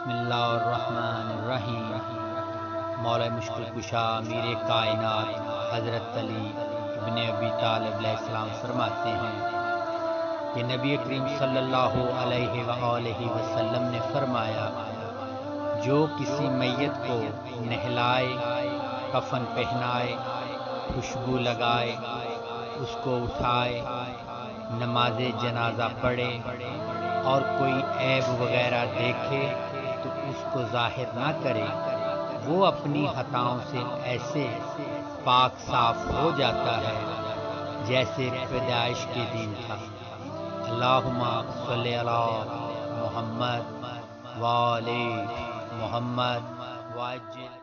بسم اللہ الرحمن الرحیم۔ مولا مشکل کشا امیر کائنات حضرت علی ابن ابی طالب علیہ السلام فرماتے ہیں کہ نبی کریم صلی اللہ علیہ وآلہ وسلم نے فرمایا، جو کسی میت کو نہلائے، کفن پہنائے، خوشبو لگائے، اس کو اٹھائے، نماز جنازہ پڑھے اور کوئی عیب وغیرہ دیکھے تو اس کو ظاہر نہ کرے، وہ اپنی خطاؤں سے ایسے پاک صاف ہو جاتا ہے جیسے پیدائش کے دن تھا۔ اللہم صلی علی محمد وآل محمد وعجل